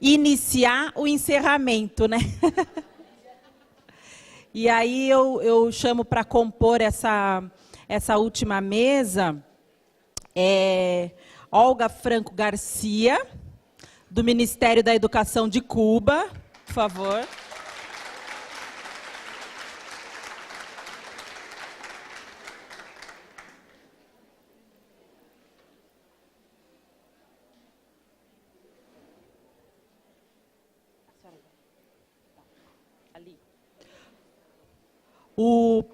iniciar o encerramento, né? E aí eu chamo para compor essa última mesa Olga Franco Garcia, do Ministério da Educação de Cuba, por favor. O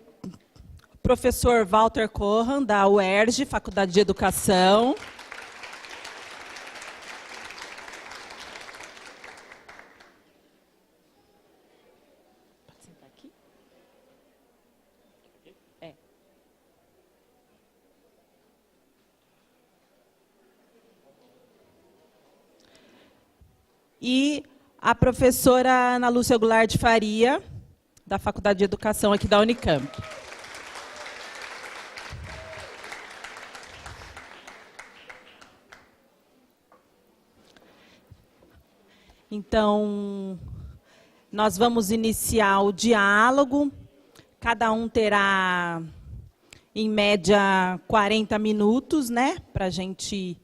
professor Walter Cohan, da UERJ, Faculdade de Educação. Pode sentar aqui? E a professora Ana Lúcia Goulart de Faria, da Faculdade de Educação aqui da Unicamp. Então, nós vamos iniciar o diálogo. Cada um terá, em média, 40 minutos, né, para a gente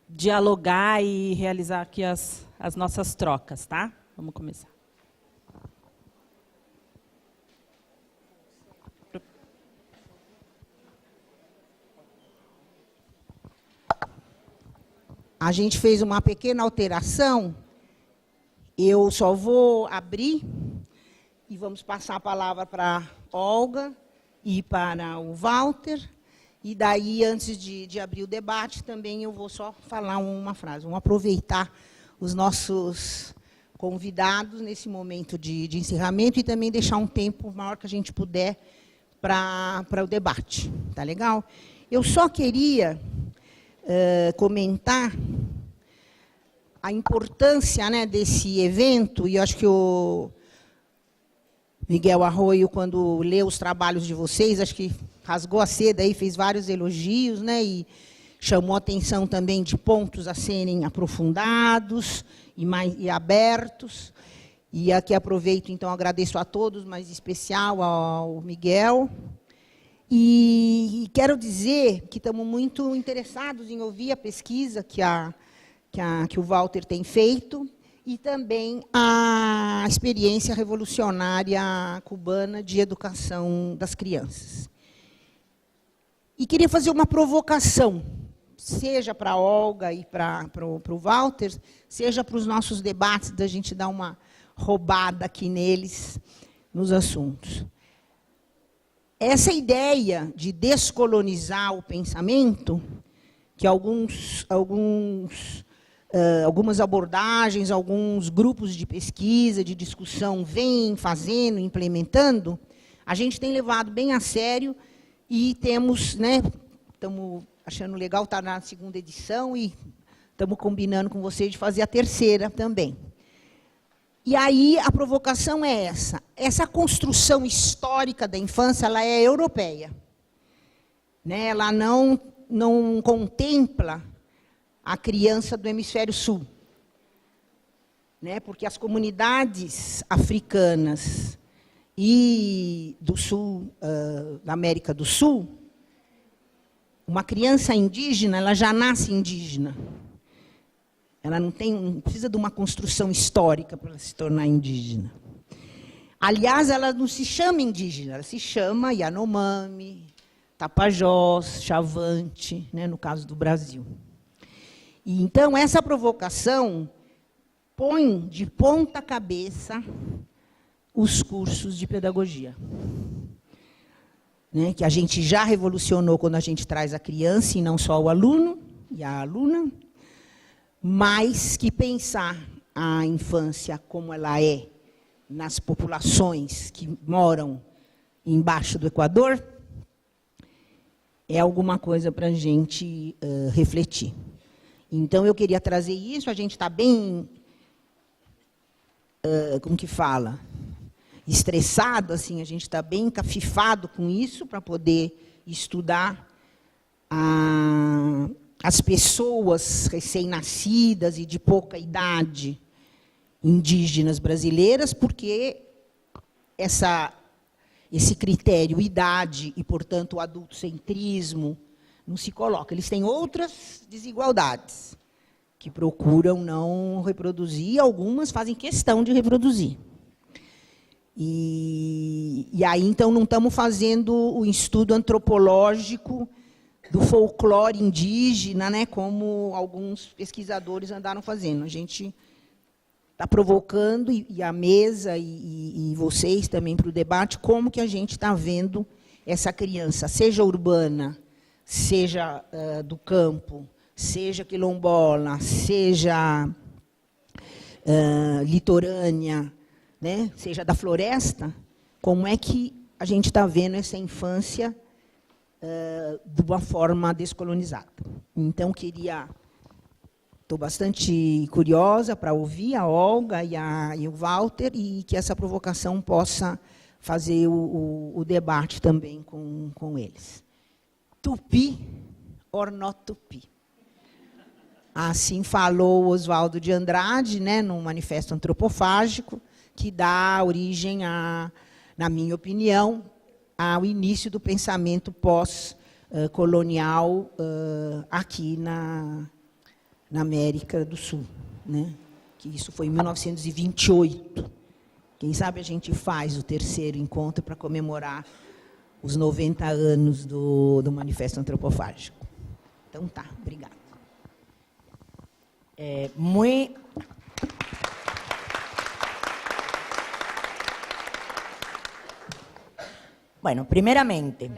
dialogar e realizar aqui as nossas trocas, tá? Vamos começar. A gente fez uma pequena alteração. Eu só vou abrir e vamos passar a palavra para a Olga e para o Walter. E daí, antes de abrir o debate, também eu vou só falar uma frase. Vamos aproveitar os nossos convidados nesse momento de encerramento e também deixar um tempo maior que a gente puder para o debate. Tá legal? Eu só queria comentar a importância, né, desse evento, e eu acho que o Miguel Arroio, quando leu os trabalhos de vocês, acho que rasgou a seda aí, fez vários elogios, né, e chamou a atenção também de pontos a serem aprofundados e abertos. E aqui aproveito, então, agradeço a todos, mas em especial ao Miguel. E quero dizer que estamos muito interessados em ouvir a pesquisa que o Walter tem feito e também a experiência revolucionária cubana de educação das crianças. E queria fazer uma provocação, seja para a Olga e para o Walter, seja para os nossos debates, da gente dar uma roubada aqui neles, nos assuntos. Essa ideia de descolonizar o pensamento, que algumas abordagens, alguns grupos de pesquisa, de discussão, vêm fazendo, implementando, a gente tem levado bem a sério e temos, né, estamos achando legal estar na segunda edição e estamos combinando com vocês de fazer a terceira também. E aí a provocação é essa. Essa construção histórica da infância, ela é europeia. Né? Ela não contempla a criança do hemisfério sul. Né? Porque as comunidades africanas e do sul, da América do Sul, uma criança indígena, ela já nasce indígena. Ela não precisa de uma construção histórica para se tornar indígena. Aliás, ela não se chama indígena, ela se chama Yanomami, Tapajós, Chavante, né, no caso do Brasil. E, então, essa provocação põe de ponta cabeça os cursos de pedagogia. Né, que a gente já revolucionou quando a gente traz a criança, e não só o aluno e a aluna, mas que pensar a infância como ela é nas populações que moram embaixo do Equador é alguma coisa para a gente refletir. Então, eu queria trazer isso, a gente está bem, como que fala, estressado, assim, a gente está bem encafifado com isso para poder estudar as pessoas recém-nascidas e de pouca idade indígenas brasileiras, porque esse critério idade e, portanto, o adultocentrismo não se coloca. Eles têm outras desigualdades que procuram não reproduzir, algumas fazem questão de reproduzir. E aí, então, não estamos fazendo o estudo antropológico do folclore indígena, né, como alguns pesquisadores andaram fazendo. A gente está provocando, e a mesa, e vocês também para o debate, como que a gente está vendo essa criança, seja urbana, seja do campo, seja quilombola, seja litorânea, né, seja da floresta, como é que a gente está vendo essa infância de uma forma descolonizada. Então, estou bastante curiosa para ouvir a Olga e o Walter, e que essa provocação possa fazer o debate também com eles. Tupi or not tupi? Assim falou Oswaldo de Andrade, né, num manifesto antropofágico, que dá origem, na minha opinião, ao início do pensamento pós-colonial aqui na América do Sul, né? Que isso foi em 1928. Quem sabe a gente faz o terceiro encontro para comemorar os 90 anos do Manifesto Antropofágico. Então, tá, obrigada. Bueno, primeiramente,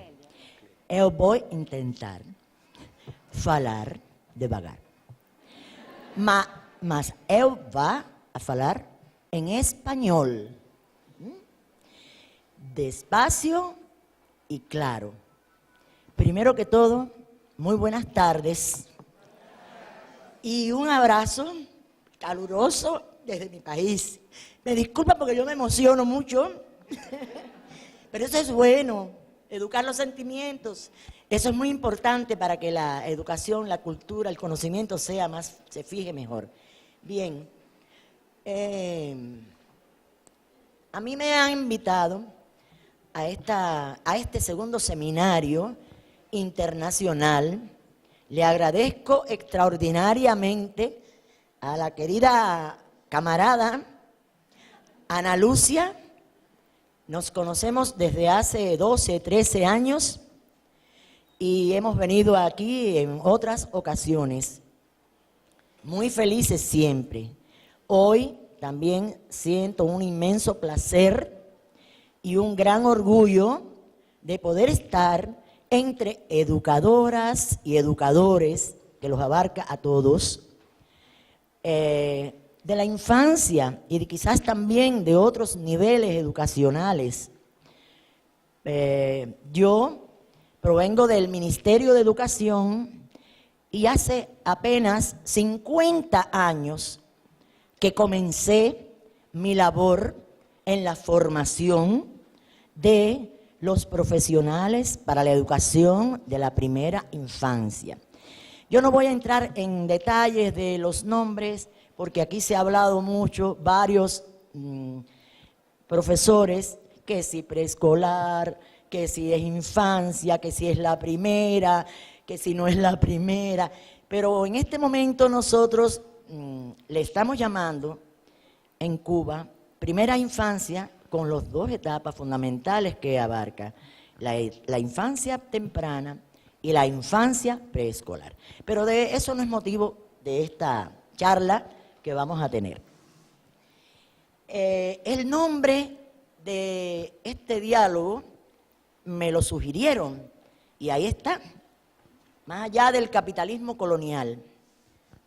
eu vou tentar falar devagar. Mas eu vou falar em espanhol. Despacio y claro. Primero que todo, muy buenas tardes. Y un abrazo caluroso desde mi país. Me disculpa porque yo me emociono mucho. Pero eso es bueno, educar los sentimientos. Eso es muy importante para que la educación, la cultura, el conocimiento se fije mejor. Bien, a mí me han invitado a este segundo seminario internacional. Le agradezco extraordinariamente a la querida camarada Ana Lucia. Nos conocemos desde hace 12, 13 años y hemos venido aquí en otras ocasiones. Muy felices siempre. Hoy también siento un inmenso placer y un gran orgullo de poder estar entre educadoras y educadores, que los abarca a todos, de la infancia y quizás también de otros niveles educacionales. Yo provengo del Ministerio de Educación y hace apenas 50 años que comencé mi labor en la formación de los profesionales para la educación de la primera infancia. Yo no voy a entrar en detalles de los nombres, porque aquí se ha hablado mucho, varios profesores, que si preescolar, que si es infancia, que si es la primera, que si no es la primera. Pero en este momento nosotros le estamos llamando en Cuba primera infancia, con las dos etapas fundamentales que abarca, la infancia temprana y la infancia preescolar. Pero de eso no es motivo de esta charla que vamos a tener. El nombre de este diálogo me lo sugirieron y ahí está, más allá del capitalismo colonial,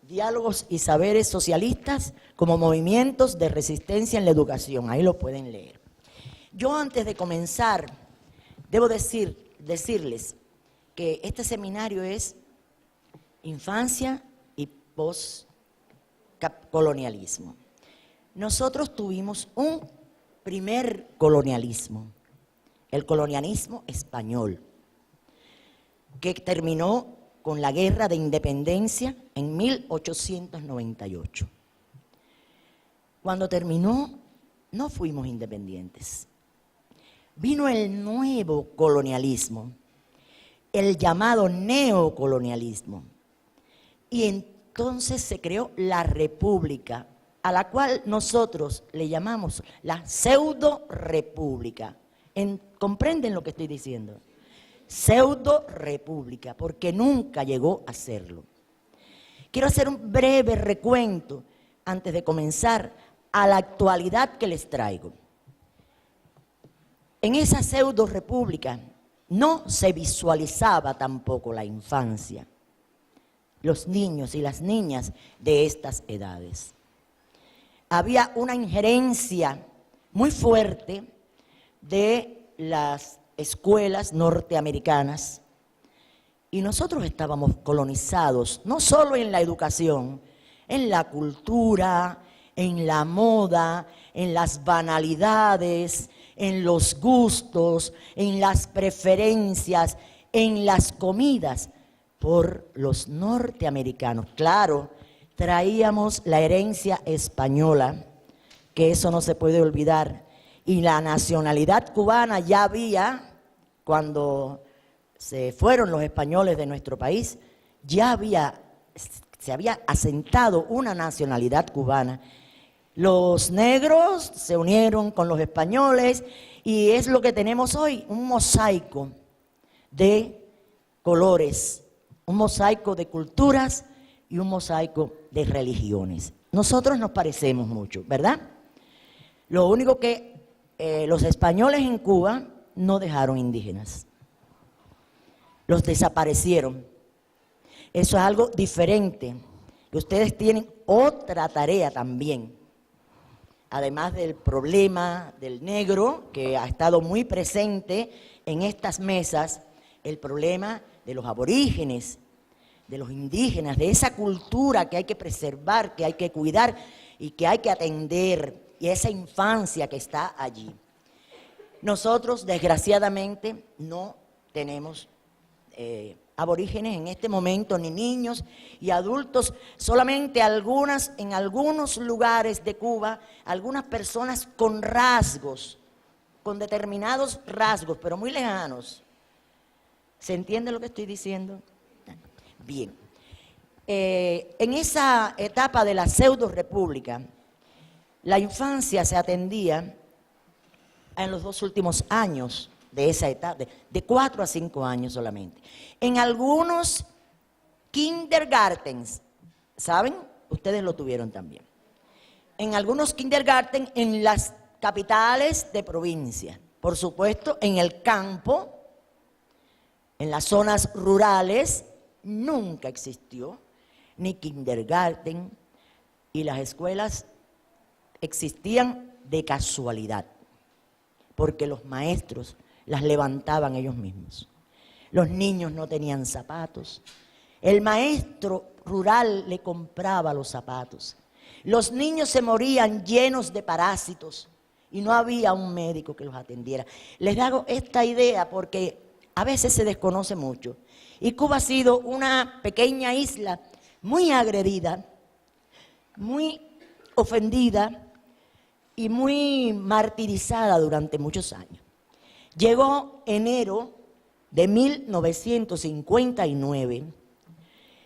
diálogos y saberes socialistas como movimientos de resistencia en la educación, ahí lo pueden leer. Yo antes de comenzar, debo decirles que este seminario es infancia y postcolonialismo. Nosotros tuvimos un primer colonialismo, el colonialismo español, que terminó con la Guerra de Independencia en 1898. Cuando terminó, no fuimos independientes. Vino el nuevo colonialismo, el llamado neocolonialismo, y entonces se creó la república, a la cual nosotros le llamamos la pseudo-república. ¿Comprenden lo que estoy diciendo? Pseudo-república, porque nunca llegó a serlo. Quiero hacer un breve recuento antes de comenzar a la actualidad que les traigo. En esa pseudo-república no se visualizaba tampoco la infancia, los niños y las niñas de estas edades. Había una injerencia muy fuerte de las escuelas norteamericanas y nosotros estábamos colonizados, no solo en la educación, en la cultura, en la moda, en las banalidades, en los gustos, en las preferencias, en las comidas, por los norteamericanos. Claro, traíamos la herencia española, que eso no se puede olvidar, y la nacionalidad cubana ya había, cuando se fueron los españoles de nuestro país, se había asentado una nacionalidad cubana. Los negros se unieron con los españoles y es lo que tenemos hoy, un mosaico de colores, un mosaico de culturas y un mosaico de religiones. Nosotros nos parecemos mucho, ¿verdad? Lo único que los españoles en Cuba no dejaron indígenas. Los desaparecieron. Eso es algo diferente. Ustedes tienen otra tarea también. Además del problema del negro, que ha estado muy presente en estas mesas, el problema de los aborígenes, de los indígenas, de esa cultura que hay que preservar, que hay que cuidar y que hay que atender, y esa infancia que está allí. Nosotros, desgraciadamente, no tenemos aborígenes en este momento, ni niños y adultos, solamente en algunos lugares de Cuba, algunas personas con rasgos, con determinados rasgos, pero muy lejanos. ¿Se entiende lo que estoy diciendo? Bien. En esa etapa de la pseudo-república, la infancia se atendía en los 2 últimos años de esa etapa, de 4 a 5 años solamente. En algunos kindergartens, ¿saben? Ustedes lo tuvieron también. En algunos kindergarten en las capitales de provincia. Por supuesto, en el campo, en las zonas rurales, nunca existió ni kindergarten, y las escuelas existían de casualidad, porque los maestros las levantaban ellos mismos. Los niños no tenían zapatos. El maestro rural le compraba los zapatos. Los niños se morían llenos de parásitos y no había un médico que los atendiera. Les hago esta idea porque a veces se desconoce mucho. Y Cuba ha sido una pequeña isla muy agredida, muy ofendida y muy martirizada durante muchos años. Llegó enero de 1959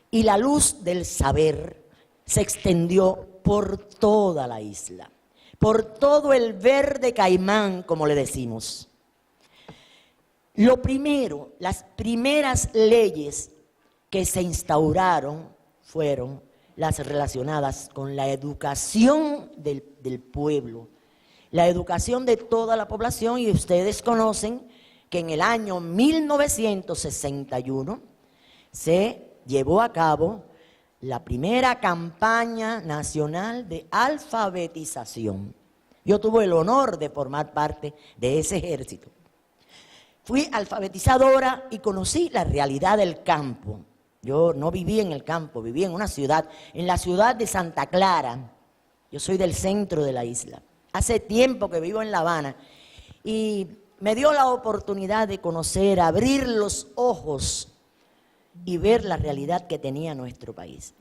y la luz del saber se extendió por toda la isla, por todo el verde Caimán, como le decimos. Lo primero, las primeras leyes que se instauraron fueron las relacionadas con la educación del pueblo, la educación de toda la población, y ustedes conocen que en el año 1961 se llevó a cabo la primera campaña nacional de alfabetización. Yo tuve el honor de formar parte de ese ejército. Fui alfabetizadora y conocí la realidad del campo. Yo no viví en el campo, viví en una ciudad, en la ciudad de Santa Clara. Yo soy del centro de la isla. Hace tiempo que vivo en La Habana y me dio la oportunidad de conocer, abrir los ojos y ver la realidad que tenía nuestro país.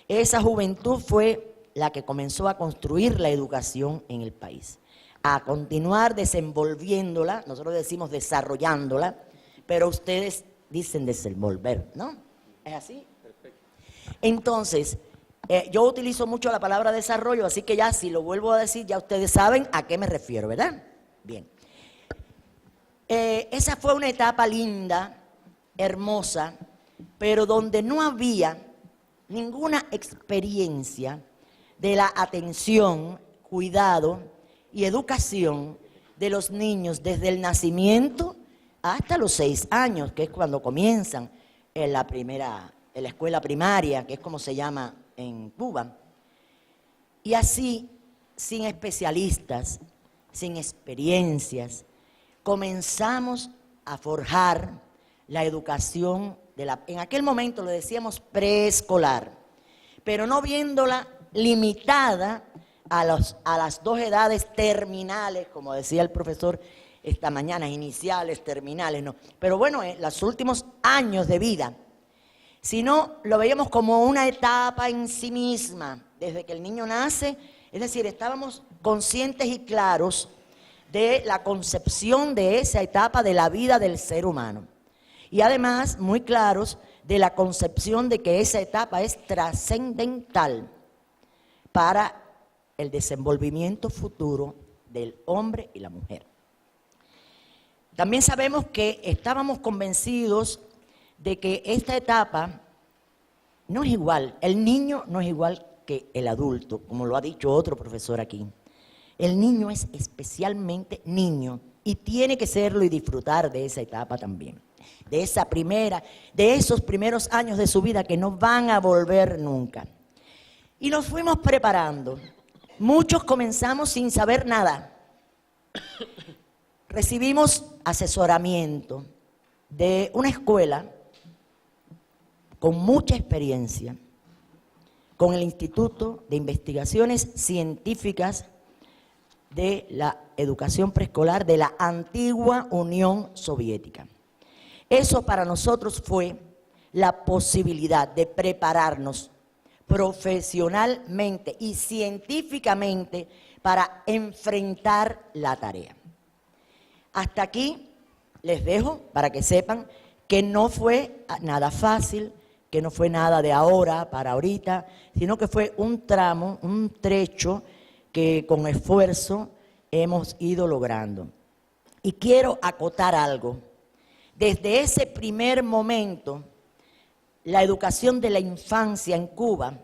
Esa juventud fue la que comenzó a construir la educación en el país, a continuar desenvolviéndola, nosotros decimos desarrollándola, pero ustedes dicen desenvolver, ¿no? ¿Es así? Perfecto. Entonces, yo utilizo mucho la palabra desarrollo, así que ya si lo vuelvo a decir, ya ustedes saben a qué me refiero, ¿verdad? Bien. Esa fue una etapa linda, hermosa, pero donde no había ninguna experiencia de la atención, cuidado y educación de los niños desde el nacimiento hasta los 6 años, que es cuando comienzan en la escuela primaria, que es como se llama en Cuba. Y así, sin especialistas, sin experiencias, comenzamos a forjar la educación en aquel momento lo decíamos preescolar, pero no viéndola limitada a las 2 edades terminales, como decía el profesor esta mañana, iniciales, terminales, no. Pero bueno, los últimos años de vida, sino lo veíamos como una etapa en sí misma, desde que el niño nace, es decir, estábamos conscientes y claros de la concepción de esa etapa de la vida del ser humano. Y además, muy claros de la concepción de que esa etapa es trascendental para el desenvolvimiento futuro del hombre y la mujer. También sabemos que estábamos convencidos de que esta etapa no es igual, el niño no es igual que el adulto, como lo ha dicho otro profesor aquí. El niño es especialmente niño y tiene que serlo y disfrutar de esa etapa también. De esos primeros años de su vida que no van a volver nunca. Y nos fuimos preparando. Muchos comenzamos sin saber nada. Recibimos asesoramiento de una escuela con mucha experiencia, con el Instituto de Investigaciones Científicas de la Educación Preescolar de la antigua Unión Soviética. Eso para nosotros fue la posibilidad de prepararnos profesionalmente y científicamente para enfrentar la tarea. Hasta aquí les dejo para que sepan que no fue nada fácil, que no fue nada de ahora para ahorita, sino que fue un tramo, un trecho que con esfuerzo hemos ido logrando. Y quiero acotar algo. Desde ese primer momento, la educación de la infancia en Cuba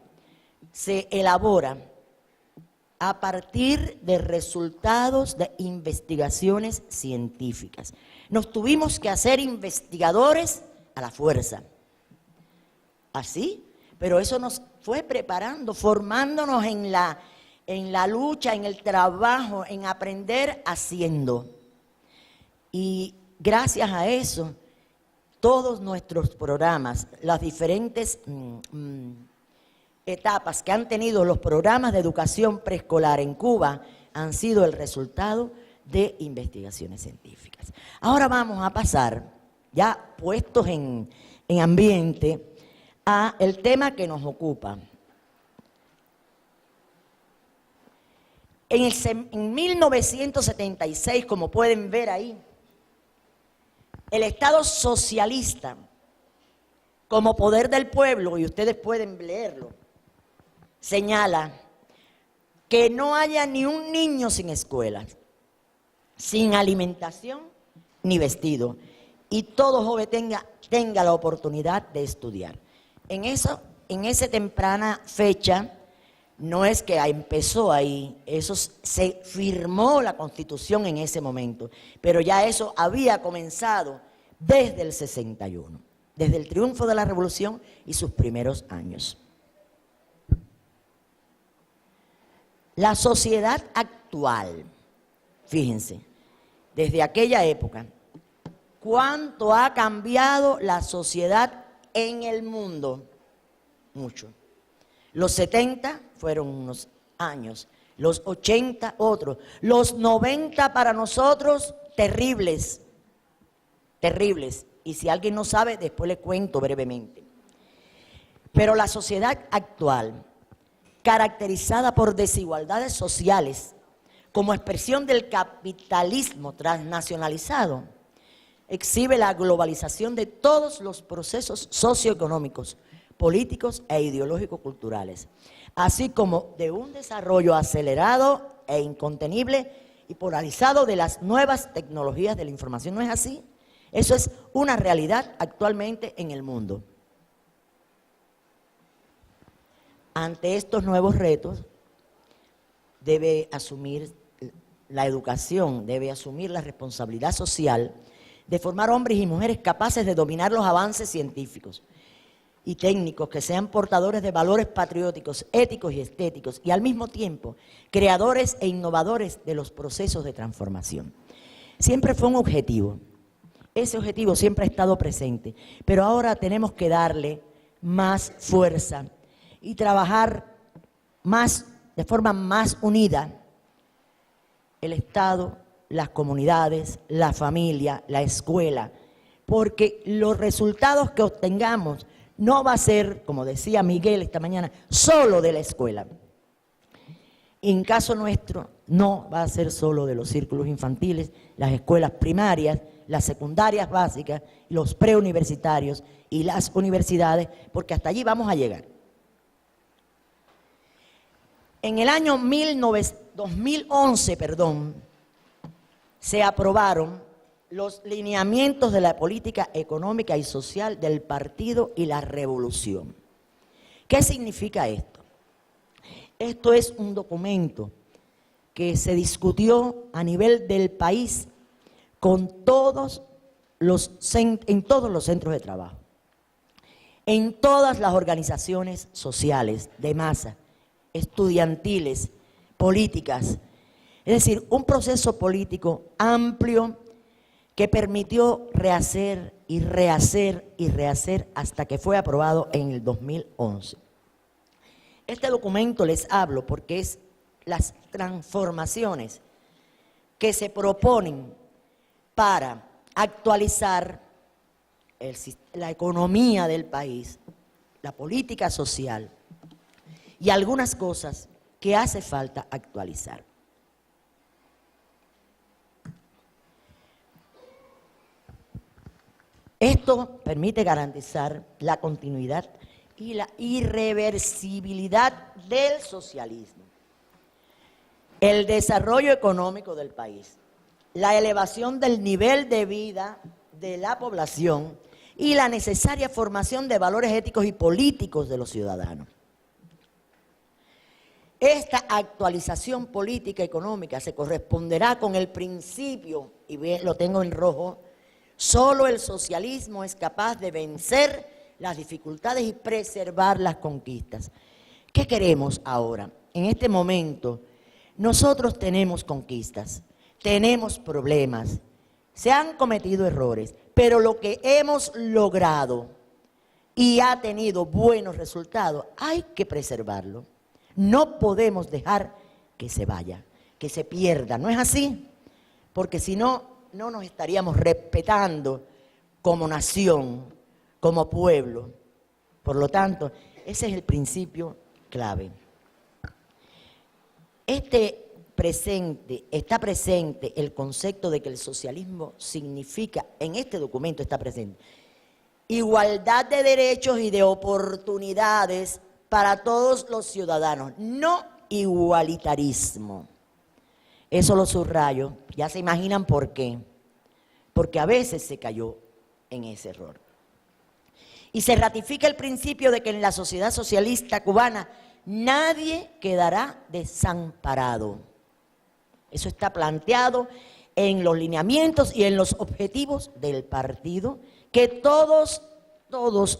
se elabora a partir de resultados de investigaciones científicas. Nos tuvimos que hacer investigadores a la fuerza. Así, pero eso nos fue preparando, formándonos en la lucha, en el trabajo, en aprender haciendo. Y gracias a eso, todos nuestros programas, las diferentes etapas que han tenido los programas de educación preescolar en Cuba han sido el resultado de investigaciones científicas. Ahora vamos a pasar, ya puestos en ambiente, a el tema que nos ocupa. En 1976, como pueden ver ahí, el Estado socialista, como poder del pueblo, y ustedes pueden leerlo, señala que no haya ni un niño sin escuelas, sin alimentación ni vestido, y todo joven tenga la oportunidad de estudiar. En esa temprana fecha, no es que empezó ahí, eso se firmó la Constitución en ese momento, pero ya eso había comenzado desde el 61, desde el triunfo de la Revolución y sus primeros años. La sociedad actual, fíjense, desde aquella época, ¿cuánto ha cambiado la sociedad en el mundo? Mucho. Los 70 fueron unos años, los 80 otros, los 90 para nosotros terribles, terribles, y si alguien no sabe, después le cuento brevemente. Pero la sociedad actual, caracterizada por desigualdades sociales, como expresión del capitalismo transnacionalizado, exhibe la globalización de todos los procesos socioeconómicos, políticos e ideológico-culturales, así como de un desarrollo acelerado e incontenible y polarizado de las nuevas tecnologías de la información. ¿No es así? Eso es una realidad actualmente en el mundo. Ante estos nuevos retos, debe asumir la educación, debe asumir la responsabilidad social de formar hombres y mujeres capaces de dominar los avances científicos y técnicos que sean portadores de valores patrióticos, éticos y estéticos, y al mismo tiempo creadores e innovadores de los procesos de transformación. Siempre fue un objetivo, ese objetivo siempre ha estado presente, pero ahora tenemos que darle más fuerza y trabajar de forma más unida el Estado, las comunidades, la familia, la escuela, porque los resultados que obtengamos no va a ser, como decía Miguel esta mañana, solo de la escuela. En caso nuestro, no va a ser solo de los círculos infantiles, las escuelas primarias, las secundarias básicas, los preuniversitarios y las universidades, porque hasta allí vamos a llegar. En el año 2011, se aprobaron los lineamientos de la política económica y social del partido y la revolución. ¿Qué significa esto? Esto es un documento que se discutió a nivel del país en todos los centros de trabajo, en todas las organizaciones sociales de masa, estudiantiles, políticas. Es decir, un proceso político amplio que permitió rehacer y rehacer y rehacer hasta que fue aprobado en el 2011. Este documento les hablo porque es las transformaciones que se proponen para actualizar la economía del país, la política social y algunas cosas que hace falta actualizar. Esto permite garantizar la continuidad y la irreversibilidad del socialismo, el desarrollo económico del país, la elevación del nivel de vida de la población y la necesaria formación de valores éticos y políticos de los ciudadanos. Esta actualización política y económica se corresponderá con el principio, y lo tengo en rojo, solo el socialismo es capaz de vencer las dificultades y preservar las conquistas. ¿Qué queremos ahora? En este momento, nosotros tenemos conquistas, tenemos problemas, se han cometido errores, pero lo que hemos logrado y ha tenido buenos resultados, hay que preservarlo. No podemos dejar que se vaya, que se pierda, ¿no es así? Porque si no, no nos estaríamos respetando como nación, como pueblo. Por lo tanto, ese es el principio clave. Está presente el concepto de que el socialismo significa, en este documento está presente, igualdad de derechos y de oportunidades para todos los ciudadanos, no igualitarismo. Eso lo subrayo, ya se imaginan por qué. Porque a veces se cayó en ese error. Y se ratifica el principio de que en la sociedad socialista cubana nadie quedará desamparado. Eso está planteado en los lineamientos y en los objetivos del partido, que todos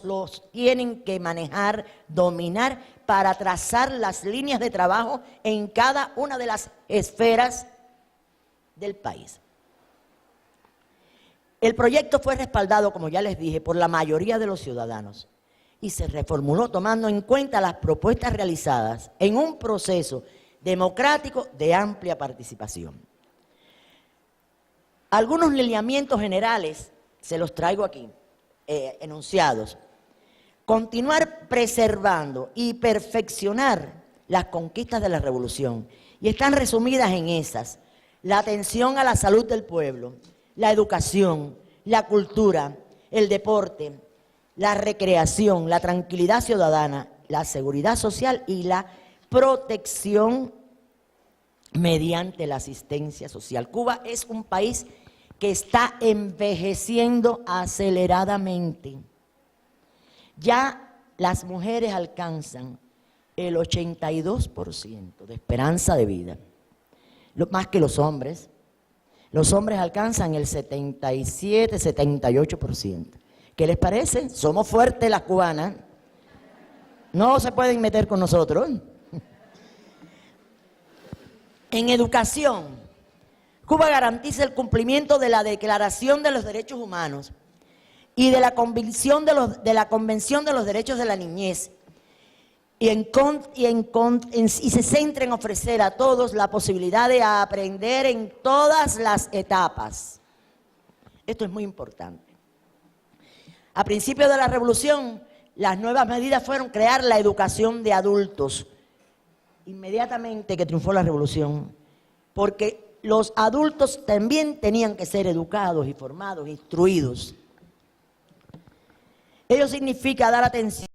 los tienen que manejar, dominar, para trazar las líneas de trabajo en cada una de las esferas del país. El proyecto fue respaldado, como ya les dije, por la mayoría de los ciudadanos y se reformuló tomando en cuenta las propuestas realizadas en un proceso democrático de amplia participación. Algunos lineamientos generales se los traigo aquí. enunciados. Continuar preservando y perfeccionar las conquistas de la revolución. Y están resumidas en esas: la atención a la salud del pueblo, la educación, la cultura, el deporte, la recreación, la tranquilidad ciudadana, la seguridad social y la protección mediante la asistencia social. Cuba es un país que está envejeciendo aceleradamente. Ya las mujeres alcanzan el 82% de esperanza de vida, más que los hombres. Los hombres alcanzan el 77, 78%. ¿Qué les parece? Somos fuertes las cubanas. No se pueden meter con nosotros. En educación, Cuba garantiza el cumplimiento de la Declaración de los Derechos Humanos y de la Convención de los Derechos de la Niñez, y se centra en ofrecer a todos la posibilidad de aprender en todas las etapas. Esto es muy importante. A principios de la revolución, las nuevas medidas fueron crear la educación de adultos. Inmediatamente que triunfó la revolución, porque los adultos también tenían que ser educados y formados, instruidos. Ello significa dar atención